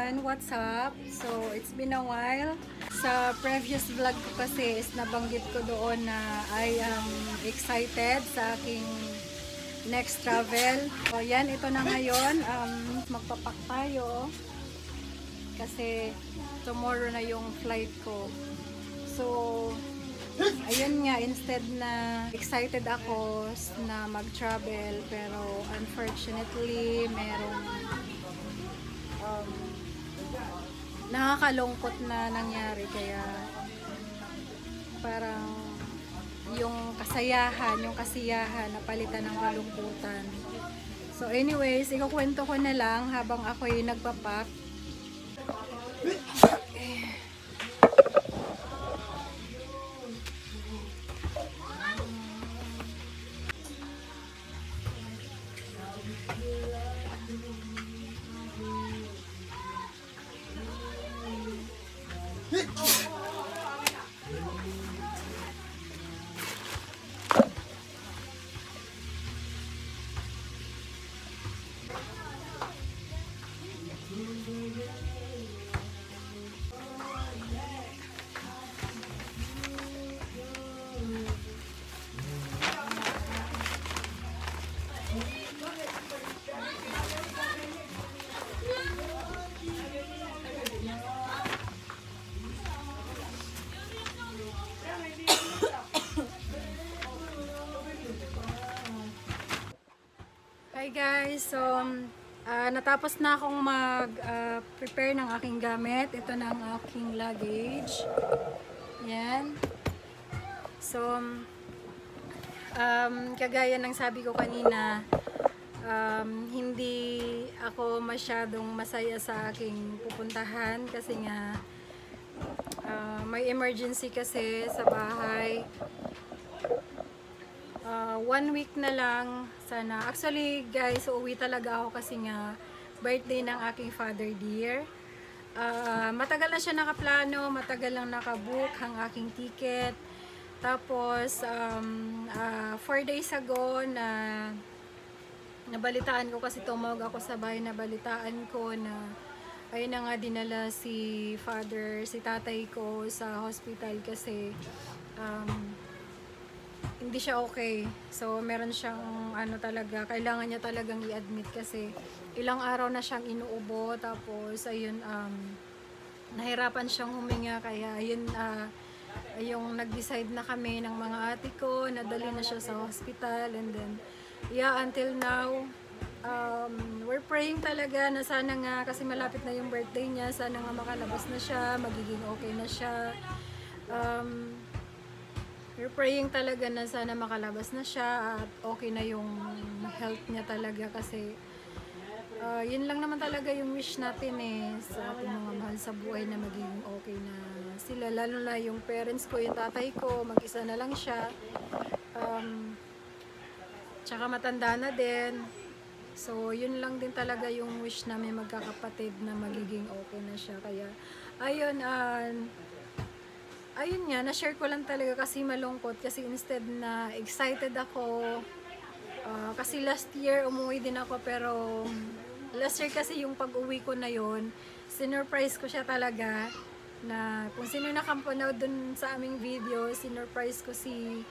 everyone! What's up? So, it's been a while. Sa previous vlog ko kasi is nabanggit ko doon na I am excited sa aking next travel. So, yan, ito na ngayon. Magpapak tayo. Kasi tomorrow na yung flight ko. So, ayun nga, instead na excited ako na mag-travel, pero unfortunately, merong nakakalungkot na nangyari, kaya parang yung kasiyahan napalitan ng kalungkutan. So anyways, ikukwento ko na lang habang ako'y nagpapak. Hi guys, so natapos na akong mag-prepare ng aking gamit. Ito na ang aking luggage. Yan. So, kagaya ng sabi ko kanina, hindi ako masyadong masaya sa aking pupuntahan kasi nga may emergency kasi sa bahay. 1 week na lang sana. Actually guys, uuwi talaga ako kasi nga birthday ng aking father dear. Matagal na siya nakaplano, matagal lang nakabook ang aking ticket. Tapos 4 days ago na nabalitaan ko, kasi tumawag ako sa bahay, nabalitaan ko na ayun na nga, dinala si tatay ko sa hospital kasi hindi siya okay. So, meron siyang talaga, kailangan niya talagang i-admit kasi ilang araw na siyang inuubo. Tapos, ayun, nahirapan siyang huminga. Kaya, ayun, yung nag-decide na kami ng mga ate ko, nadali na siya sa hospital. And then, yeah, until now, we're praying talaga na sana nga, kasi malapit na yung birthday niya, sana nga makalabas na siya, magiging okay na siya. We're praying talaga na sana makalabas na siya at okay na yung health niya talaga, kasi yun lang naman talaga yung wish natin sa ating mga mahal sa buhay, na maging okay na sila, lalo na yung parents ko, yung tatay ko, mag-isa na lang siya, tsaka matanda na din. So yun lang din talaga yung wish namin magkakapatid, na magiging okay na siya. Kaya ayun nga, na-share ko lang talaga kasi malungkot. Kasi instead na excited ako, kasi last year umuwi din ako, pero last year kasi yung pag-uwi ko na yun, sinurprise ko siya talaga, na kung sino nakampanaw dun sa aming video, sinurprise ko si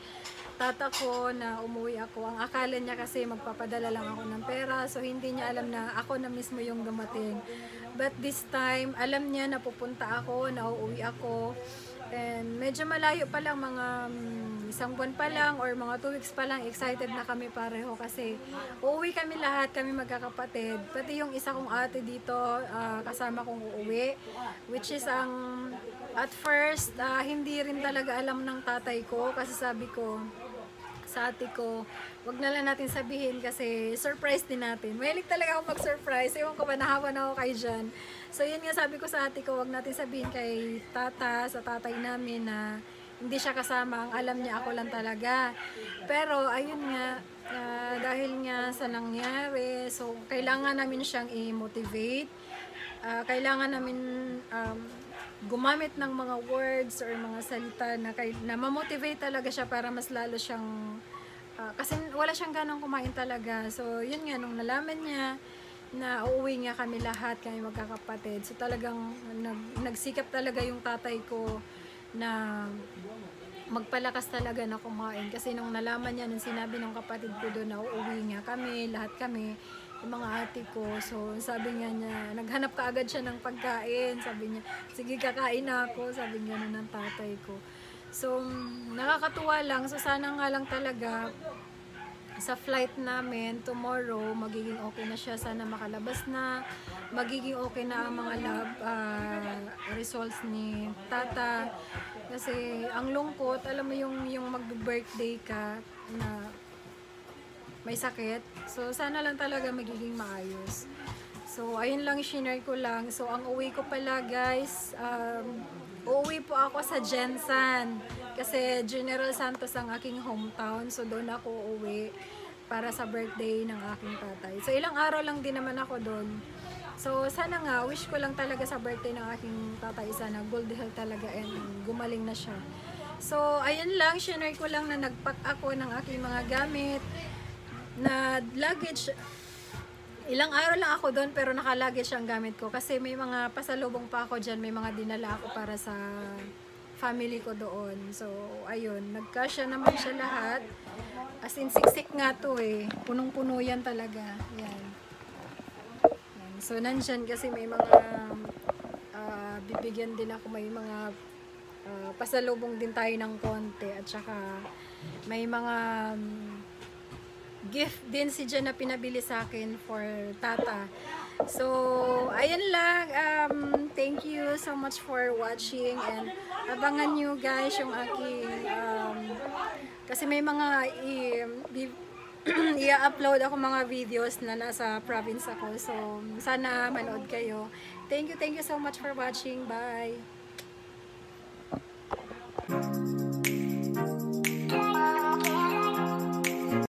tata ko na umuwi ako. Ang akala niya kasi magpapadala lang ako ng pera, so hindi niya alam na ako na mismo yung dumating. But this time, alam niya na pupunta ako, na uuwi ako. And medyo malayo pa lang, mga isang buwan pa lang or mga 2 weeks pa lang, excited na kami pareho kasi uuwi kami lahat, kami magkakapatid. Pati yung isa kong ate dito, kasama kong uuwi, which is at first, hindi rin talaga alam ng tatay ko, kasi sabi ko sa ate ko, wag na lang natin sabihin kasi surprise din natin. Mahilig talaga ako mag-surprise. Ewan ko ba, nahawan ako kay Jan. So yun nga, sabi ko sa ate ko, wag natin sabihin kay sa tatay namin na hindi siya kasama. Ang alam niya, ako lang talaga. Pero ayun nga, dahil nga sa nangyari, so kailangan namin siyang i-motivate. Kailangan namin gumamit ng mga words or mga salita na ma-motivate talaga siya para mas lalo siyang kasi wala siyang ganang kumain talaga. So yun nga, nung nalaman niya na uuwi nga kami lahat, kami magkakapatid. So talagang nagsikap talaga yung tatay ko na magpalakas talaga na kumain. Kasi nung nalaman niya, nung sinabi ng kapatid ko doon na uuwi nga kami, lahat kami, yung mga ate ko. So sabi niya, naghanap ka agad siya ng pagkain. Sabi niya, sige kakain na ako. Sabi niya ng tatay ko. So nakakatuwa lang. So sana nga lang talaga sa flight namin tomorrow, magiging okay na siya. Sana makalabas na. Magiging okay na ang mga lab results ni tata. Kasi ang lungkot, alam mo yung mag-birthday ka na may sakit. So sana lang talaga magiging maayos. So ayun lang, shinare ko lang. So ang uwi ko pala guys, uuwi po ako sa Jensan. Kasi General Santos ang aking hometown. So doon ako uuwi para sa birthday ng aking tatay. So ilang araw lang din naman ako doon. So sana nga, wish ko lang talaga sa birthday ng aking tatay, sana good health talaga and gumaling na siya. So ayun lang, shinare ko lang na nagpack ako ng aking mga gamit na luggage. Ilang araw lang ako doon pero naka-luggage ang gamit ko kasi may mga pasalubong pa ako dyan, may mga dinala ako para sa family ko doon. So ayun, nagkasya naman siya lahat. As in siksik nga to eh, punong-puno yan talaga. Yan. So nandyan kasi may mga bibigyan din ako, may mga pasalubong din tayo ng konti at saka may mga gift din si Jen na pinabili sa akin for tata. So ayun lang, thank you so much for watching and abangan nyo guys yung aking kasi may mga i-upload ako mga videos na nasa province ako. So, sana manood kayo. Thank you so much for watching. Bye!